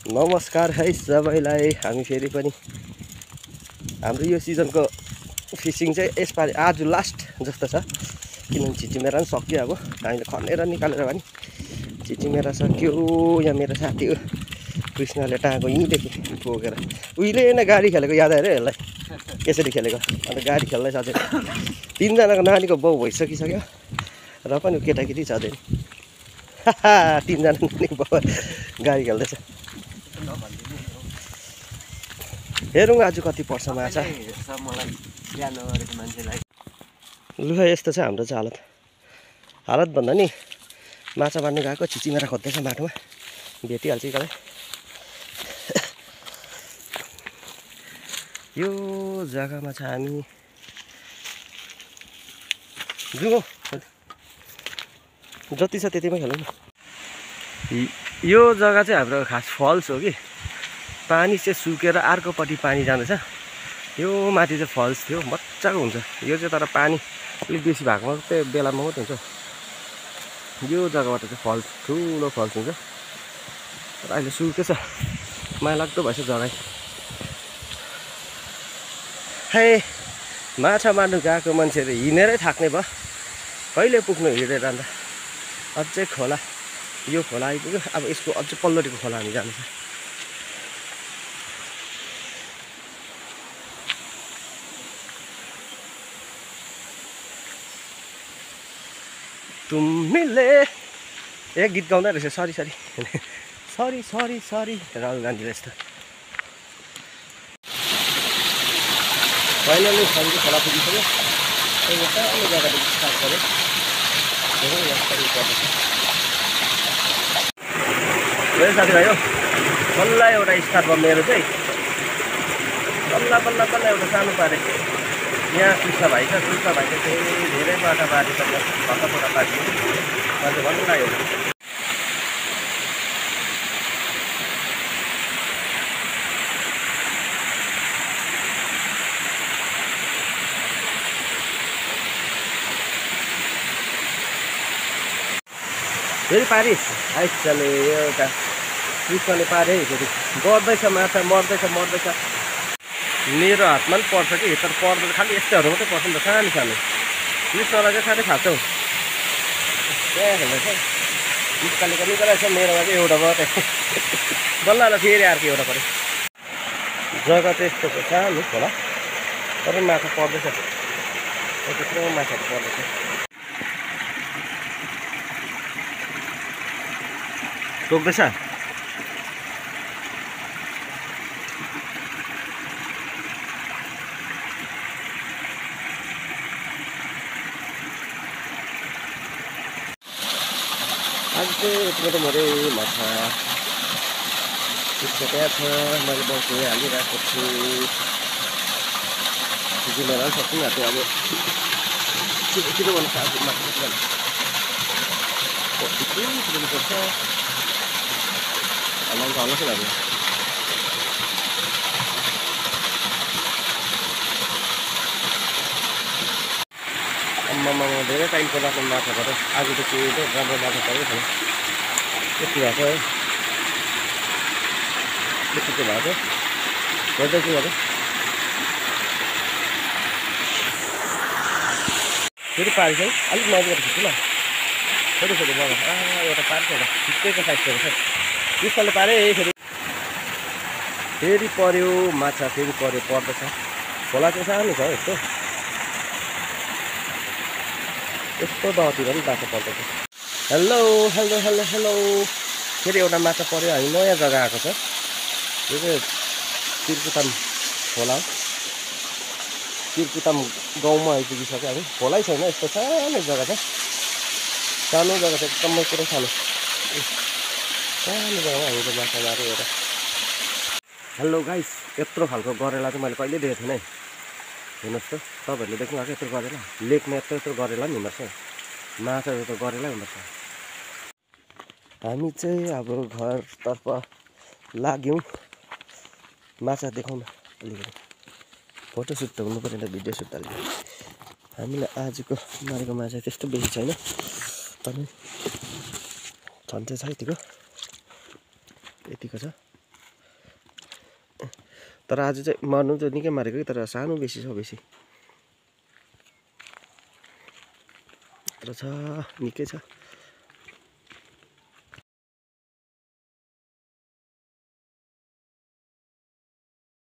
नमस्कार है सबैलाई। हामी फेरि पनि हाम्रो यो सिजनको फिसिङ चाहिँ यसपालि आज लास्ट जस्तो छ, किनभने छिचिमेरा पनि सक्यो। अब हामीले खनेर निकालेर पनि छिचिमेरा सक्यो। यहाँ मेरो साथी हो कृष्णले टाँगो यहीँदेखि बोकेर उहिले नै गाडी खेलेको याद आयो यसलाई, यसरी खेलेको। अन्त गाडी खेल्दै सधैँ तीनजनाको नानीको बाउ भइसकिसक्यो र पनि केटाकेटी सधैँ तीनजना नानीको बाउ गाडी खेल्दैछ। हेरौँ आज कति पर्छ माछा। लु यस्तो छ हाम्रो चाहिँ हालत भन्दा नि माछा मार्नु गएको छिचिमेरा खोज्दैछ माटोमा, भेटिहाल्छ कतै। यो जग्गामा चाहिँ हामी जाउँ, जति छ त्यतिमै खेलौँ न। यो जग्गा चाहिँ हाम्रो खास फल्स हो कि, पानी चाहिँ सुकेर अर्कोपट्टि पानी जाँदैछ। यो माथि चाहिँ फल्स थियो, मजाको हुन्छ यो चाहिँ। तर पानी अलिक बेसी भएको मात्रै बेलामा मात्रै हुन्छ। यो जग्गाबाट चाहिँ फल्स, ठुलो फल्स हुन्छ। तर अहिले सुकेछ, माया लाग्दो भएछ जग्गा। है माछा मार्नु गएको मान्छेहरू हिँडेरै थाक्ने भयो, कहिले पुग्नु हिँडेर। अन्त अझै खोला, यो खोला आइपुग्यो। अब यसको अझै पल्लोटिको खोला हामी जान्छ। तुमीले एक गीत गाउँदै रहेछ, sorry sorry sorry sorry sorry Rahul गान्धीले यस्तो। फाइनली सरीको खोला पुगिसक्यो। सानो जग्गादेखि स्टार्ट गऱ्यो, मेरो साथीभाइ हो। बल्ल एउटा स्टार्ट भयो मेरो चाहिँ, बल्ल बल्ल बल्ल एउटा सानो पारे। यहाँ कृष्ण भाइ छ, कृष्ण भाइले चाहिँ धेरै बाटा पारिसक्यो, छोटा पारियो। मैले भन्नु लाग्यो फेरि पारिस आइसले एउटा कृष्णले पारे फेरि गर्दैछ माछा, मर्दैछ। मेरो हातमा पनि पर्छ कि, तर पर्दैन, खालि यस्तोहरू मात्रै पर्छ नि त, सानो सानो। कृष्णलाई चाहिँ साह्रै खाँचौ त्यहाँ खेल्दैछ, निकालेको छ। मेरोमा चाहिँ एउटा मात्रै बल्ल फेरि अर्को एउटा पऱ्यो। जग्गा चाहिँ यस्तो छ, सानो होला तर माछा पर्दैछ, त्यत्रो माछाहरू पर्दैछ। टोक्दैछ आज चाहिँ यत्रो मरै माछा त्यसको त्यहाँ छ। मैले बस्नु हालिरहेको छु, जिम्मेवार पनि सक्नु आएको अब छिटो भन्नु साथी माछा पर्छ। हल्लाउनु हल्ला चाहिँ लाग्यो। आम्मामा धेरै टाइमको राख्नु माछा भएर आज त के राम्रो माछा पऱ्यो छैन। यति भएको है, यति चाहिँ भएको हेर्दैछु। अब फेरि पारिछ है, अलिक नजिक खिच्छु ल। फेरि बगा एउटा पार्छ, एउटा ठिकैको साइजको रहेछ। कृष्णले पारे फेरि पर्यो माछा, फेरि पर्यो, पर्दैछ। खोला चाहिँ सानो छ यस्तो, यस्तो दहतिर पनि माछा पर्दैछ। हेलो हेलो हेलो हेलो, फेरि एउटा माछा पर्यो। हामी नयाँ जग्गा आएको छ, यो चाहिँ तिरकुताम खोला हो। तिरकुताम गाउँमा आइपुगिसक्यो हामी। खोलै छैन, यस्तो सानो जग्गा छ, सानो जग्गा छ एकदमै पुरै सानो जग्गामा हामीले माछा माऱ्यो एउटा। हेलो गाइस, यत्रो खालको गरेला चाहिँ मैले कहिले देखेको थिइनँ है। हेर्नुहोस् त, तपाईँहरूले देख्नु भएको यत्रो गरेला, लेकमा यत्रो गरेला नि हुँदो रहेछ। माछा त गरेला हुँदो रहेछ। हामी चाहिँ अब घरतर्फ लाग्यौँ। माछा देखाउन अलिकति फोटोसुट त हुनु पऱ्यो नि, भिडियो सुट अलिकति। हामीले आजको मारेको माछा त्यस्तो बेसी छैन, तर छन् चाहिँ छ यतिको छ। तर आज चाहिँ मार्नु त निकै मारेको कि तर सानो बेसी छ बेसी तर छ निकै छ